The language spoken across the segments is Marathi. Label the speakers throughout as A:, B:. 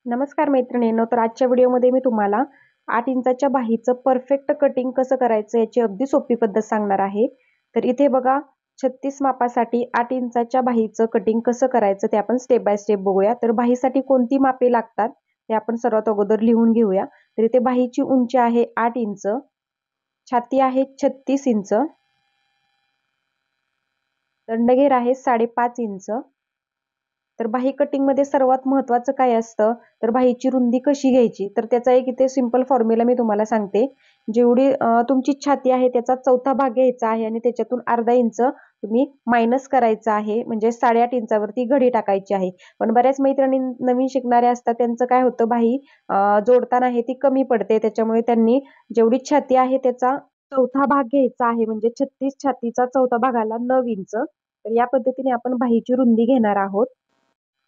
A: नमस्कार मैत्रिणींनो, तर आजच्या व्हिडिओमध्ये मी तुम्हाला 8 इंचाच्या बाहीचं परफेक्ट कटिंग कसं करायचं याची अगदी सोपी पद्धत सांगणार आहे. तर इथे बघा 36 मापासाठी 8 इंचाच्या बाहीचं कटिंग कसं करायचं ते आपण स्टेप बाय स्टेप बघूया. तर बाहीसाठी कोणती मापे लागतात ते आपण सर्वात अगोदर लिहून घेऊया. तर इथे बाहीची उंची आहे 8 इंच, छाती आहे 36 इंच, दंडघेर आहे 5.5 इंच. तर बाही कटिंगमध्ये सर्वात महत्त्वाचं काय असतं, तर बाहीची रुंदी कशी घ्यायची, तर त्याचा एक इथे सिंपल फॉर्म्युला मी तुम्हाला सांगते. जेवढी तुमची छाती आहे त्याचा चौथा भाग घ्यायचा आहे आणि त्याच्यातून अर्धा इंच तुम्ही मायनस करायचं आहे, म्हणजे 8.5 इंचावरती घडी टाकायची आहे. पण बऱ्याच मैत्रिणी नवीन शिकणाऱ्या असतात, त्यांचं काय होतं, बाही जोडताना आहे ती कमी पडते. त्याच्यामुळे त्यांनी जेवढी छाती आहे त्याचा चौथा भाग घ्यायचा आहे, म्हणजे 36 छातीचा चौथा भाग आला 9 इंच. तर या पद्धतीने आपण बाहीची रुंदी घेणार आहोत.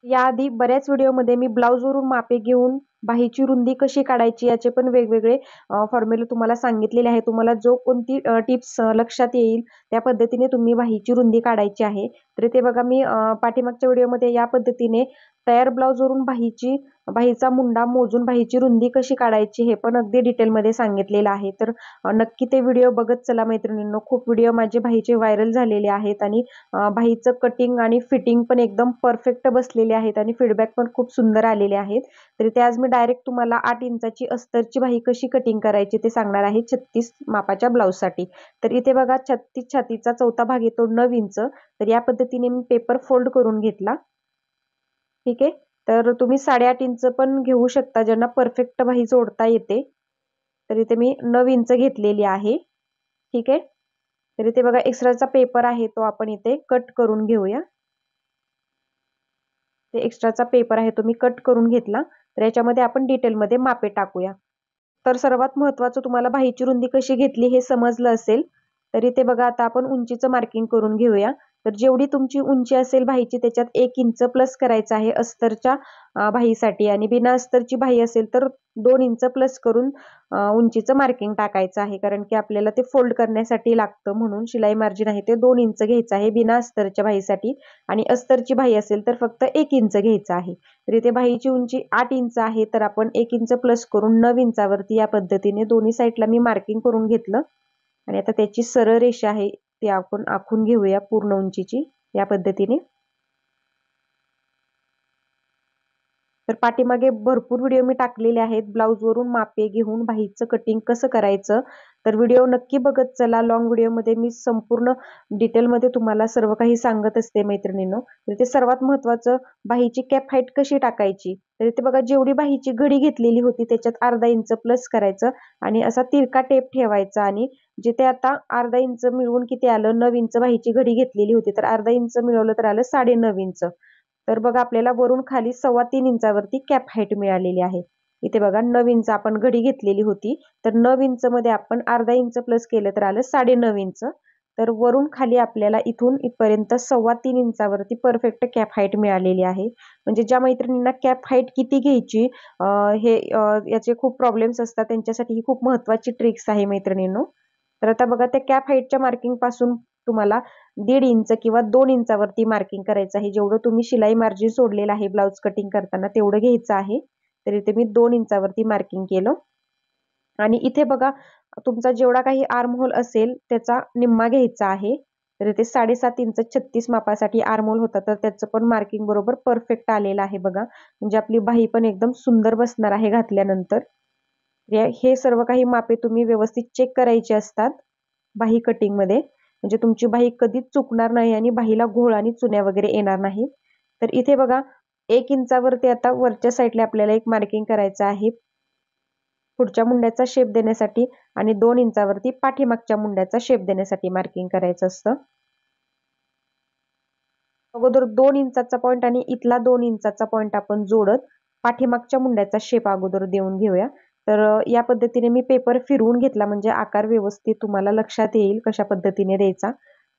A: याआधी बऱ्याच व्हिडिओमध्ये मी ब्लाऊजवरून मापे घेऊन बाहीची रुंदी कशी काढायची याचे पण वेगवेगळे फॉर्म्युले तुम्हाला सांगितलेले आहे. तुम्हाला जो कोणती टिप्स लक्षात येईल त्या पद्धतीने तुम्ही बाहीची रुंदी काढायची आहे. तर इथे बघा मी पाठीमागच्या व्हिडिओमध्ये या पद्धतीने तयार ब्लाऊजवरून बाहीचा मुंडा मोजून बाहीची रुंदी कशी काढायची हे पण अगदी डिटेलमध्ये सांगितलेलं आहे. तर नक्की ते व्हिडिओ बघत चला मैत्रिणींनो. खूप व्हिडिओ माझे बाहीचे व्हायरल झालेले आहेत आणि बाहीचं कटिंग आणि फिटिंग पण एकदम परफेक्ट बसलेले आहेत आणि फीडबॅक पण खूप सुंदर आलेले आहेत. तर ते आज मी डायरेक्ट तुम्हाला 8 इंचाची अस्तरची बाही कशी कटिंग करायची ते सांगणार आहे 36 मापाच्या ब्लाऊजसाठी. तर इथे बघा 36 छातीचा चौथा भाग येतो 9 इंच. तर या पद्धतीने मी पेपर फोल्ड करून घेतला. ठीक आहे. तर तुम्ही 8.5 इंच पण घेऊ शकता ज्यांना परफेक्ट बाही जोडता येते. तर इथे मी 9 इंच घेतलेली आहे. ठीक आहे. तर इथे बघा एक्स्ट्राचा पेपर आहे तो आपण इथे कट करून घेऊया. ते एक्स्ट्राचा पेपर आहे तो मी कट करून घेतला. तर याच्यामध्ये आपण डिटेलमध्ये मापे टाकूया. तर सर्वात महत्त्वाचं तुम्हाला बाहीची रुंदी कशी घेतली हे समजलं असेल. तर इथे बघा आता आपण उंचीचं मार्किंग करून घेऊया. तर जेवढी तुमची उंची असेल बाहीची त्याच्यात 1 इंच प्लस करायचं आहे अस्तरच्या बाहीसाठी, आणि बिना अस्तरची बाही असेल तर 2 इंच प्लस करून उंचीचं मार्किंग टाकायचं आहे, कारण की आपल्याला ते फोल्ड करण्यासाठी लागतं. म्हणून शिलाई मार्जिन आहे ते 2 इंच घ्यायचं आहे बिना अस्तरच्या बाहीसाठी, आणि अस्तरची बाही असेल तर फक्त 1 इंच घ्यायचं आहे. तर इथे बाहीची उंची 8 इंच आहे, तर आपण 1 इंच प्लस करून 9 इंचावरती या पद्धतीने दोन्ही साईडला मी मार्किंग करून घेतलं. आणि आता त्याची सरळ रेषा आहे ती आपण आखून घेऊया पूर्ण उंचीची या पद्धतीने. तर पाठीमागे भरपूर व्हिडिओ मी टाकलेले आहेत ब्लाऊजवरून मापे घेऊन बाहीचं कटिंग कसं करायचं. तर व्हिडिओ नक्की बघत चला. लॉंग व्हिडिओमध्ये मी संपूर्ण डिटेलमध्ये तुम्हाला सर्व काही सांगत असते मैत्रिणींनो. तर ते सर्वात महत्त्वाचं, बाहीची कॅप हाईट कशी टाकायची. तर इथे बघा जेवढी बाहीची घडी घेतलेली होती त्याच्यात अर्धा इंच प्लस करायचं आणि असा तिरका टेप ठेवायचा, आणि जिथे आता अर्धा इंच मिळवून किती आलं, 9 इंच बाहीची घडी घेतलेली होती, तर अर्धा इंच मिळवलं तर आलं 9.5 इंच. तर बघा आपल्याला वरून खाली 3.25 इंचावरती कॅप हाईट मिळालेली आहे. इथे बघा 9 इंच आपण घडी घेतलेली होती, तर 9 इंच मध्ये आपण अर्धा इंच प्लस केलं तर आलं 9.5 इंच. तर वरून खाली आपल्याला इथून इथपर्यंत 3.25 इंचावरती परफेक्ट कॅप हाईट मिळालेली आहे. म्हणजे ज्या मैत्रिणींना कॅप हाईट किती घ्यायची याचे खूप प्रॉब्लेम्स असतात, त्यांच्यासाठी ही खूप महत्त्वाची ट्रिक्स आहे मैत्रिणींनो. तर आता बघा त्या कॅप हाईटच्या मार्किंग पासून तुम्हाला 1.5 इंच किंवा 2 इंचावरती मार्किंग करायचं आहे. जेवढं तुम्ही शिलाई मार्जिन सोडलेलं आहे ब्लाऊज कटिंग करताना तेवढं घ्यायचं आहे. तर इथे मी 2 इंचावरती मार्किंग केलं. आणि इथे बघा तुमचा जेवढा काही आर्म होल असेल त्याचा निम्मा घ्यायचा आहे. तर इथे 7.5 इंच 36 मापासाठी आर्म होल होता, तर त्याचं पण मार्किंग बरोबर परफेक्ट आलेलं आहे बघा. म्हणजे आपली बाही पण एकदम सुंदर बसणार आहे घातल्यानंतर. हे सर्व काही मापे तुम्ही व्यवस्थित चेक करायचे असतात बाही कटिंगमध्ये, म्हणजे तुमची बाही कधीच चुकणार नाही आणि बाहीला घोळ आणि चुन्या वगैरे येणार नाही. तर इथे बघा 1 इंचावरती आता वरच्या साईडला आपल्याला एक मार्किंग करायचं आहे पुढच्या मुंड्याचा शेप देण्यासाठी, आणि 2 इंचावरती पाठीमागच्या मुंड्याचा शेप देण्यासाठी मार्किंग करायचं असतं. अगोदर 2 इंचाचा पॉईंट आणि इथला 2 इंचाचा पॉईंट आपण जोडत पाठीमागच्या मुंड्याचा शेप अगोदर देऊन घेऊया. तर या पद्धतीने मी पेपर फिरवून घेतला, म्हणजे आकार व्यवस्थित तुम्हाला लक्षात येईल कशा पद्धतीने द्यायचा.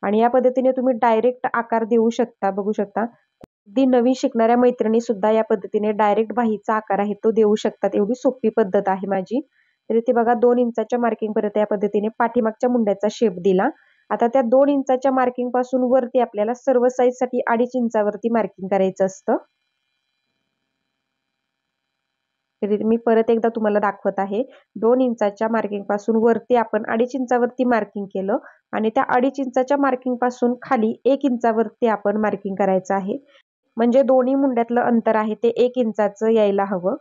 A: आणि या पद्धतीने तुम्ही डायरेक्ट आकार देऊ शकता. बघू शकता अगदी नवीन शिकणाऱ्या मैत्रिणी सुद्धा या पद्धतीने डायरेक्ट बाहीचा आकार आहे तो देऊ शकतात. एवढी सोपी पद्धत आहे माझी. तर इथे बघा 2 इंचाच्या मार्किंग पर्यंत या पद्धतीने पाठीमागच्या मुंड्याचा शेप दिला. आता त्या 2 इंचाच्या मार्किंग पासून वरती आपल्याला सर्व साईजसाठी 2.5 इंचावरती मार्किंग करायचं असतं. तरी मी परत एकदा तुम्हाला दाखवत आहे. 2 इंचाच्या मार्किंग पासून वरती आपण 2.5 इंचावरती मार्किंग केलं आणि त्या 2.5 इंचाच्या मार्किंग पासून खाली 1 इंचावरती आपण मार्किंग करायचं आहे. म्हणजे दोन्ही मुंड्यातलं अंतर आहे ते 1 इंचाचं यायला हवं.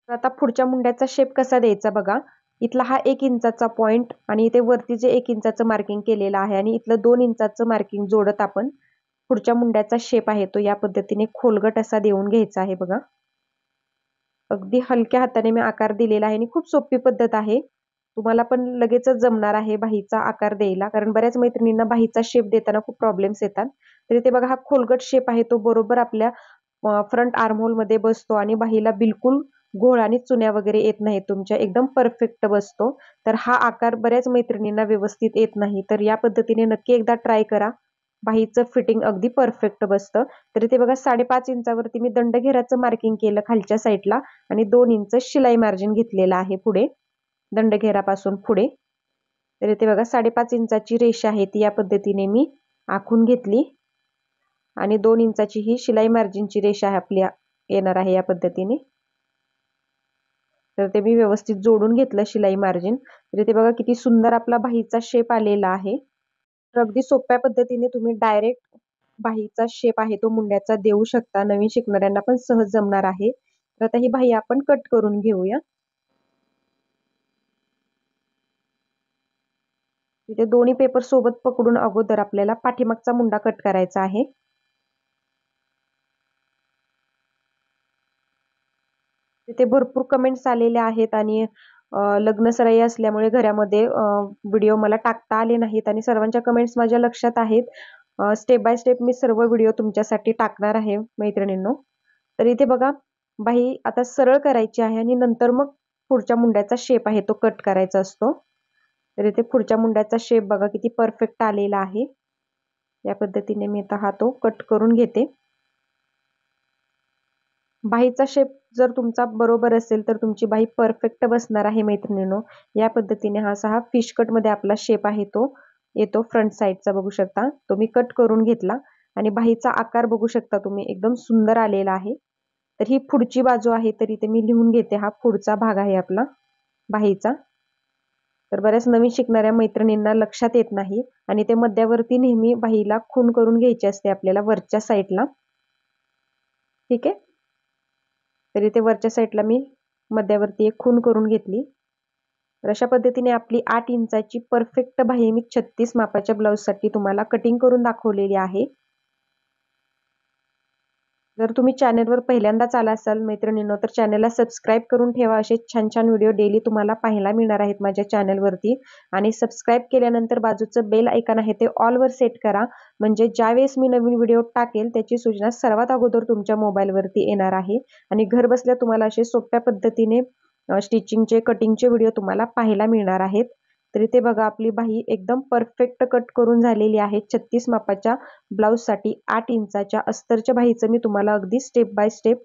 A: तर आता पुढच्या मुंड्याचा शेप कसा द्यायचा बघा. इथला हा 1 इंचाचा पॉइंट आणि इथे वरती जे 1 इंचाचं मार्किंग केलेलं आहे आणि इथलं 2 इंचाचं मार्किंग जोडत आपण पुढच्या मुंड्याचा शेप आहे तो या पद्धतीने खोलगट असा देऊन घ्यायचा आहे बघा. अगदी हलक्या हाताने मी आकार दिलेला आहे आणि खूप सोपी पद्धत आहे. तुम्हाला पण लगेचच जमणार आहे बाहीचा आकार द्यायला, कारण बऱ्याच मैत्रिणींना बाहीचा शेप देताना खूप प्रॉब्लेम्स येतात. तर इथे बघा हा खोलगट शेप आहे तो बरोबर आपल्या फ्रंट आर्महोलमध्ये बसतो आणि बाहीला बिलकुल घोळ आणि चुन्या वगैरे येत नाहीत तुमच्या, एकदम परफेक्ट बसतो. तर हा आकार बऱ्याच मैत्रिणींना व्यवस्थित येत नाही. तर या पद्धतीने नक्की एकदा ट्राय करा. बाहीचं फिटिंग अगदी परफेक्ट बसतं. तर इथे बघा 5.5 इंचावरती मी दंडघेराचं मार्किंग केलं खालच्या साईडला आणि 2 इंच शिलाई मार्जिन घेतलेलं आहे पुढे, दंडघेरापासून पुढे. तर इथे बघा 5.5 इंचाची रेषा आहे ती या पद्धतीने मी आखून घेतली आणि 2 इंचाची ही शिलाई मार्जिनची रेषा आपली येणार आहे या पद्धतीने. तर ते मी व्यवस्थित जोडून घेतलं शिलाई मार्जिन. तर इथे बघा किती सुंदर आपला बाहीचा शेप आलेला आहे. तर अगदी सोप्या पद्धतीने तुम्ही डायरेक्ट बाहीचा शेप आहे तो मुंड्याचा देऊ शकता. नवीन शिकणाऱ्यांना पण सहज जमणार आहे. तर आता ही बाही आपण कट करून घेऊया. तिथे दोन्ही पेपर सोबत पकडून अगोदर आपल्याला पाठीमागचा मुंडा कट करायचा आहे. तिथे भरपूर कमेंट्स आलेल्या आहेत आणि लग्नसराई असल्यामुळे घरामध्ये व्हिडिओ मला टाकता आले नाहीत आणि सर्वांच्या कमेंट्स माझ्या लक्षात आहेत. स्टेप बाय स्टेप मी सर्व व्हिडिओ तुमच्यासाठी टाकणार आहे मैत्रिणींनो. तर इथे बघा बाही आता सरळ करायची आहे आणि नंतर मग पुढच्या मुंड्याचा शेप आहे तो कट करायचा असतो. तर इथे पुढच्या मुंड्याचा शेप बघा किती परफेक्ट आलेला आहे. या पद्धतीने मी आता हा तो कट करून घेते. बाहीचा शेप जर तुमचा बरोबर असेल तर तुमची बाही परफेक्ट बसणार आहे मैत्रिणींनो. या पद्धतीने हा असा फिश कट मध्ये आपला शेप आहे तो येतो फ्रंट साईडचा बघू शकता. तो मी कट करून घेतला आणि बाहीचा आकार बघू शकता तुम्ही एकदम सुंदर आलेला आहे. तर ही पुढची बाजू आहे तर इथे मी लिहून घेते हा पुढचा भाग आहे आपला बाहीचा. तर बऱ्याच नवीन शिकणाऱ्या मैत्रिणींना लक्षात येत नाही आणि ते मध्यावरती नेहमी बाहीला खूण करून घ्यायची असते आपल्याला वरच्या साईडला. ठीक आहे. तर इथे वरच्या साईडला मी मध्यावरती एक खूण करून घेतली. तर अशा पद्धतीने आपली 8 इंचाची परफेक्ट बाही मी 36 मापाच्या ब्लाऊजसाठी तुम्हाला कटिंग करून दाखवलेली आहे. जर तुम्ही चॅनलवर पहिल्यांदाच आला असाल मैत्रिणींनो तर चॅनलला सबस्क्राईब करून ठेवा. असे छान छान व्हिडिओ डेली तुम्हाला पाहायला मिळणार आहेत माझ्या चॅनलवरती. आणि सबस्क्राईब केल्यानंतर बाजूचं बेल आयकॉन आहे ते ऑलवर सेट करा. म्हणजे ज्यावेळेस मी नवीन व्हिडिओ टाकेल त्याची सूचना सर्वात अगोदर तुमच्या मोबाईलवरती येणार आहे. आणि घर बसल्या तुम्हाला असे सोप्या पद्धतीने स्टिचिंगचे कटिंगचे व्हिडिओ तुम्हाला पाहायला मिळणार आहेत. तर इथे बघा आपली बाही एकदम परफेक्ट कट करून झालेली आहे. 36 मापाच्या ब्लाऊजसाठी 8 इंचाच्या अस्तरच्या बाहीचं मी तुम्हाला अगदी स्टेप बाय स्टेप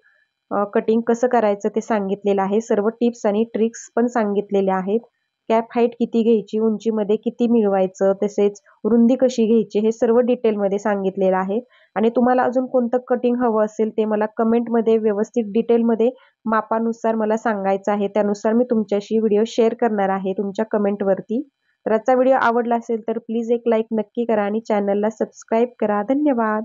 A: कटिंग कसं करायचं ते सांगितलेलं आहे. सर्व टिप्स आणि ट्रिक्स पण सांगितलेल्या आहेत. कॅप हाईट किती घ्यायची, उंचीमध्ये किती मिळवायचं, तसेच रुंदी कशी घ्यायची हे सर्व डिटेलमध्ये सांगितलेलं आहे. आणि तुम्हाला अजून कोणतं कटिंग हवं असेल ते मला कमेंटमध्ये व्यवस्थित डिटेलमध्ये मापानुसार मला सांगायचं आहे. त्यानुसार मी तुमच्याशी व्हिडिओ शेअर करणार आहे तुमच्या कमेंटवरती. तर आजचा व्हिडिओ आवडला असेल तर प्लीज एक लाईक नक्की करा आणि चॅनलला सबस्क्राईब करा. धन्यवाद.